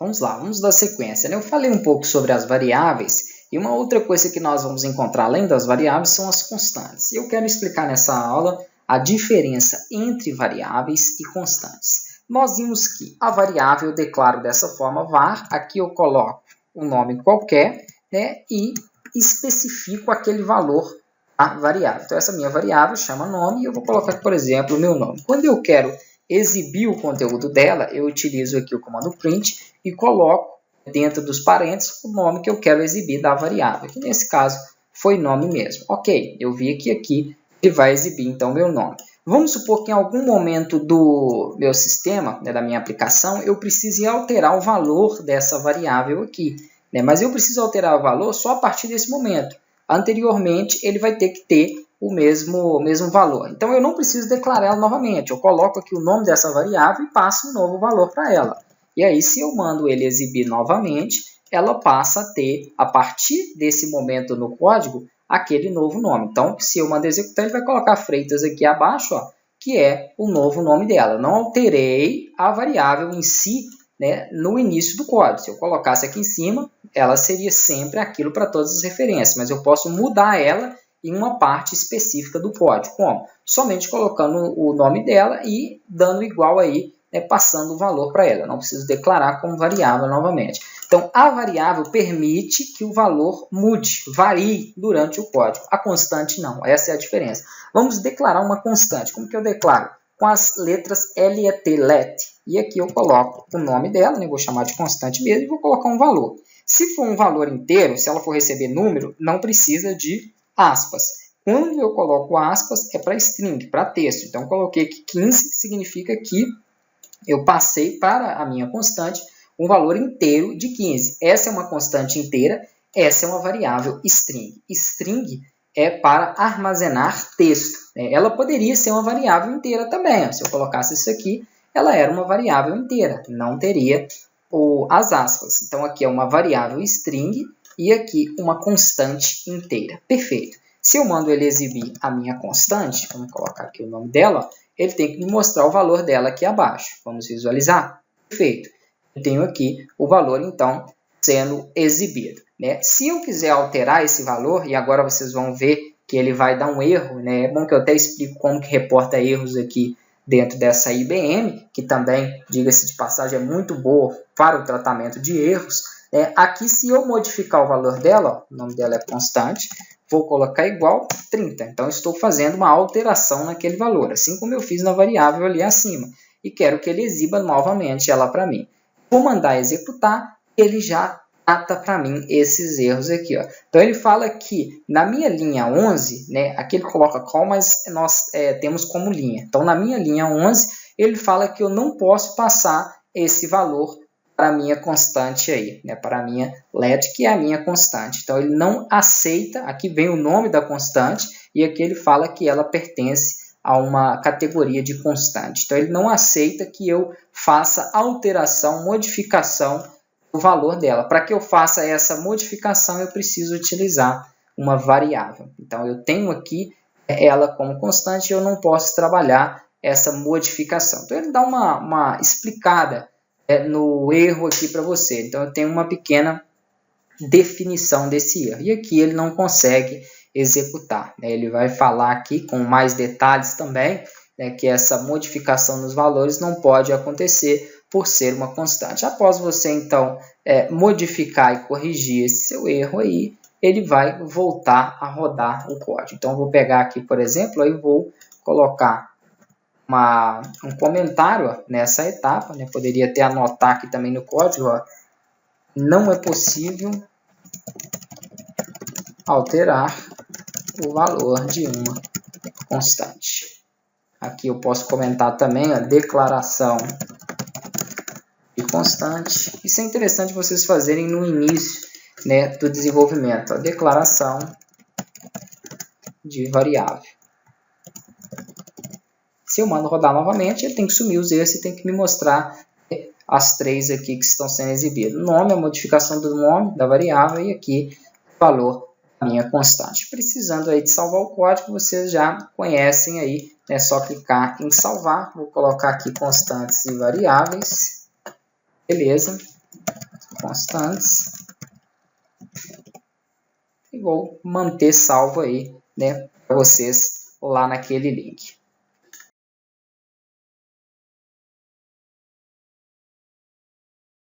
Vamos lá, vamos dar sequência, né? Eu falei um pouco sobre as variáveis e uma outra coisa que nós vamos encontrar além das variáveis são as constantes. E eu quero explicar nessa aula a diferença entre variáveis e constantes. Nós vimos que a variável eu declaro dessa forma var, aqui eu coloco um nome qualquer, né? E especifico aquele valor da variável. Então essa minha variável chama nome e eu vou colocar, por exemplo, o meu nome. Quando eu quero exibir o conteúdo dela, eu utilizo aqui o comando print e coloco dentro dos parênteses o nome que eu quero exibir da variável, que nesse caso foi nome mesmo. Ok, eu vi que aqui ele vai exibir então meu nome. Vamos supor que em algum momento do meu sistema, né, da minha aplicação, eu precise alterar o valor dessa variável aqui, né? Mas eu preciso alterar o valor só a partir desse momento. Anteriormente, ele vai ter que ter o mesmo valor. Então, eu não preciso declarar ela novamente. Eu coloco aqui o nome dessa variável e passo um novo valor para ela. E aí, se eu mando ele exibir novamente, ela passa a ter, a partir desse momento no código, aquele novo nome. Então, se eu mando executar, ele vai colocar Freitas aqui abaixo, ó, que é o novo nome dela. Não alterei a variável em si, né, no início do código. Se eu colocasse aqui em cima, ela seria sempre aquilo para todas as referências, mas eu posso mudar ela em uma parte específica do código. Como? Somente colocando o nome dela e dando igual aí, né, passando o valor para ela. Eu não preciso declarar como variável novamente. Então, a variável permite que o valor mude, varie durante o código. A constante não. Essa é a diferença. Vamos declarar uma constante. Como que eu declaro? Com as letras LET, let. E aqui eu coloco o nome dela, né? Vou chamar de constante mesmo, e vou colocar um valor. Se for um valor inteiro, se ela for receber número, não precisa de aspas. Quando eu coloco aspas, é para string, para texto. Então, eu coloquei que 15 significa que eu passei para a minha constante um valor inteiro de 15. Essa é uma constante inteira, essa é uma variável string. String é para armazenar texto. Ela poderia ser uma variável inteira também. Se eu colocasse isso aqui, ela era uma variável inteira, não teria as aspas. Então, aqui é uma variável string e aqui uma constante inteira. Perfeito. Se eu mando ele exibir a minha constante, vamos colocar aqui o nome dela, ele tem que me mostrar o valor dela aqui abaixo. Vamos visualizar? Perfeito. Eu tenho aqui o valor, então, sendo exibido, né? Se eu quiser alterar esse valor, e agora vocês vão ver que ele vai dar um erro, né? É bom que eu até explico como que reporta erros aqui dentro dessa IBM, que também, diga-se de passagem, é muito boa para o tratamento de erros. Aqui, se eu modificar o valor dela, ó, o nome dela é constante, vou colocar igual 30. Então, estou fazendo uma alteração naquele valor, assim como eu fiz na variável ali acima. E quero que ele exiba novamente ela para mim. Vou mandar executar, ele já trata para mim esses erros aqui. Ó. Então, ele fala que na minha linha 11, né, aqui ele coloca call, mas nós temos como linha. Então, na minha linha 11, ele fala que eu não posso passar esse valor para a minha constante aí, né, para a minha let, que é a minha constante. Então, ele não aceita, aqui vem o nome da constante, e aqui ele fala que ela pertence a uma categoria de constante. Então, ele não aceita que eu faça alteração, modificação do valor dela. Para que eu faça essa modificação, eu preciso utilizar uma variável. Então, eu tenho aqui ela como constante e eu não posso trabalhar essa modificação. Então, ele dá uma explicada no erro aqui para você. Então, eu tenho uma pequena definição desse erro. E aqui ele não consegue executar. Ele vai falar aqui com mais detalhes também, que essa modificação nos valores não pode acontecer por ser uma constante. Após você, então, modificar e corrigir esse seu erro aí, ele vai voltar a rodar o código. Então, eu vou pegar aqui, por exemplo, e vou colocar um comentário nessa etapa. Poderia até anotar aqui também no código, ó, não é possível alterar o valor de uma constante. Aqui eu posso comentar também a declaração de constante. Isso é interessante vocês fazerem no início, né, do desenvolvimento. A declaração de variável. Se eu mando rodar novamente, ele tem que sumir os erros e tem que me mostrar as três aqui que estão sendo exibidas. O nome, a modificação do nome da variável e aqui o valor da minha constante. Precisando aí de salvar o código, vocês já conhecem aí, é só clicar em salvar. Vou colocar aqui constantes e variáveis. Beleza. constantes. E vou manter salvo aí, né, para vocês lá naquele link.